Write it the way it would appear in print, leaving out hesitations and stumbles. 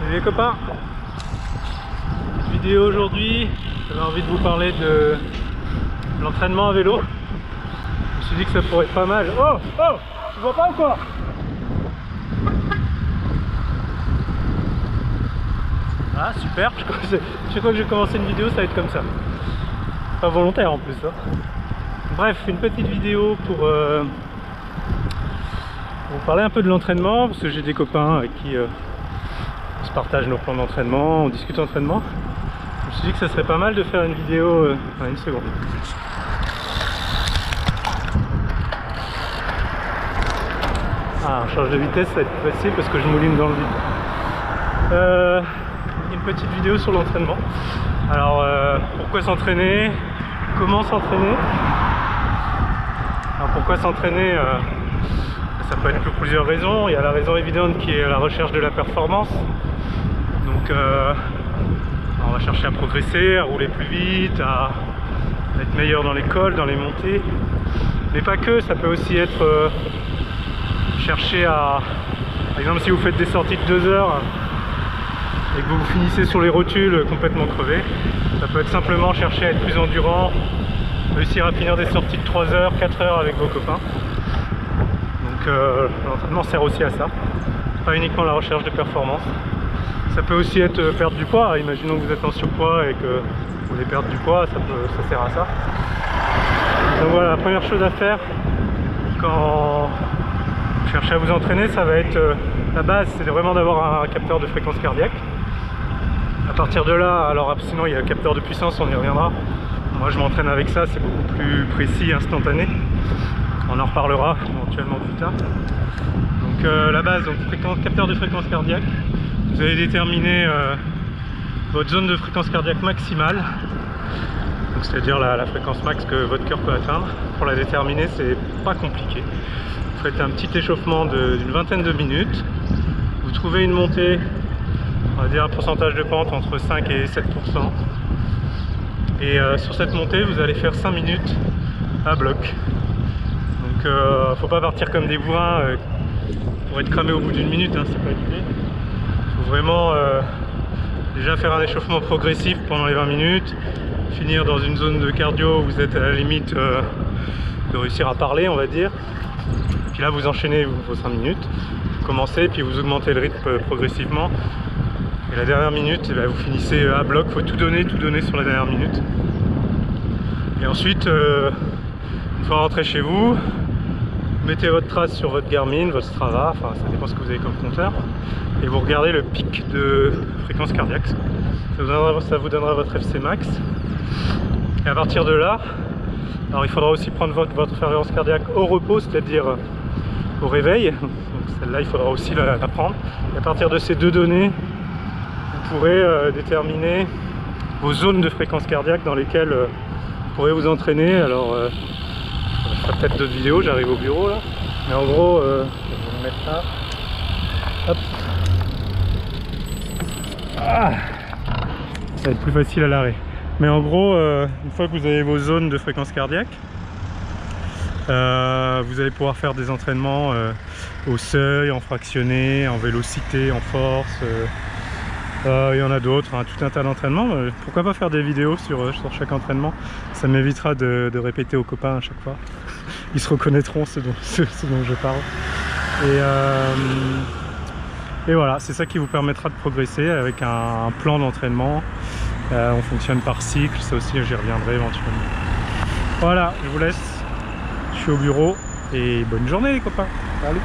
Salut les copains, petite vidéo aujourd'hui. J'avais envie de vous parler de l'entraînement à vélo. Je me suis dit que ça pourrait être pas mal. Oh, tu vois pas ou quoi? Ah super, chaque fois que je vais commencer une vidéo ça va être comme ça. Pas volontaire en plus hein. Bref, une petite vidéo pour vous parler un peu de l'entraînement, parce que j'ai des copains avec qui on se partage nos plans d'entraînement, on discute d'entraînement. Je me suis dit que ça serait pas mal de faire une vidéo une seconde. Ah, on change de vitesse, ça va être plus facile parce que je mouline dans le vide. Une petite vidéo sur l'entraînement. Alors, pourquoi s'entraîner? Comment s'entraîner? Alors, pourquoi s'entraîner? Ça peut être pour plusieurs raisons. Il y a la raison évidente qui est la recherche de la performance. Donc, on va chercher à progresser, à rouler plus vite, à être meilleur dans les cols, dans les montées. Mais pas que, ça peut aussi être chercher à... Par exemple, si vous faites des sorties de 2 heures et que vous finissez sur les rotules complètement crevé, ça peut être simplement chercher à être plus endurant, réussir à finir des sorties de 3 heures, 4 heures avec vos copains. Donc l'entraînement sert aussi à ça, pas uniquement la recherche de performance. Ça peut aussi être perdre du poids. Imaginons que vous êtes en surpoids et que vous voulez perdre du poids, ça sert à ça. Donc voilà, la première chose à faire quand vous cherchez à vous entraîner, ça va être la base, c'est vraiment d'avoir un capteur de fréquence cardiaque. À partir de là, alors sinon il y a le capteur de puissance, on y reviendra. Moi je m'entraîne avec ça, c'est beaucoup plus précis, instantané. On en reparlera éventuellement plus tard. Donc la base, donc capteur de fréquence cardiaque. Vous allez déterminer votre zone de fréquence cardiaque maximale. C'est-à-dire la fréquence max que votre cœur peut atteindre. Pour la déterminer, c'est pas compliqué. Vous faites un petit échauffement d'une vingtaine de minutes. Vous trouvez une montée, on va dire un pourcentage de pente entre 5 et 7%. Et sur cette montée, vous allez faire 5 minutes à bloc. Donc faut pas partir comme des bourrins pour être cramé au bout d'une minute, hein, c'est pas l'idée. Il faut vraiment déjà faire un échauffement progressif pendant les 20 minutes, finir dans une zone de cardio où vous êtes à la limite de réussir à parler, on va dire. Puis là vous enchaînez vos 5 minutes, vous commencez, puis vous augmentez le rythme progressivement. Et la dernière minute, vous finissez à bloc, il faut tout donner sur la dernière minute. Et ensuite, une fois rentré chez vous, mettez votre trace sur votre Garmin, votre Strava, enfin ça dépend ce que vous avez comme compteur, et vous regardez le pic de fréquence cardiaque. Ça vous donnera votre FC max. Et à partir de là, alors il faudra aussi prendre votre fréquence cardiaque au repos, c'est-à-dire au réveil. Celle-là, il faudra aussi la prendre. Et à partir de ces deux données, vous pourrez déterminer vos zones de fréquence cardiaque dans lesquelles vous pourrez vous entraîner. Alors, je ferai peut-être d'autres vidéos, j'arrive au bureau là. Mais en gros, je vais vous mettre là. Hop. Ah, ça va être plus facile à l'arrêt. Mais en gros, une fois que vous avez vos zones de fréquence cardiaque, vous allez pouvoir faire des entraînements au seuil, en fractionné, en vélocité, en force. Il y en a d'autres, hein, tout un tas d'entraînements. Pourquoi pas faire des vidéos sur chaque entraînement? Ça m'évitera de répéter aux copains à chaque fois. Ils se reconnaîtront ce dont je parle. Et voilà, c'est ça qui vous permettra de progresser avec un plan d'entraînement. On fonctionne par cycle, ça aussi j'y reviendrai éventuellement. Voilà, je vous laisse. Je suis au bureau et bonne journée les copains. Salut.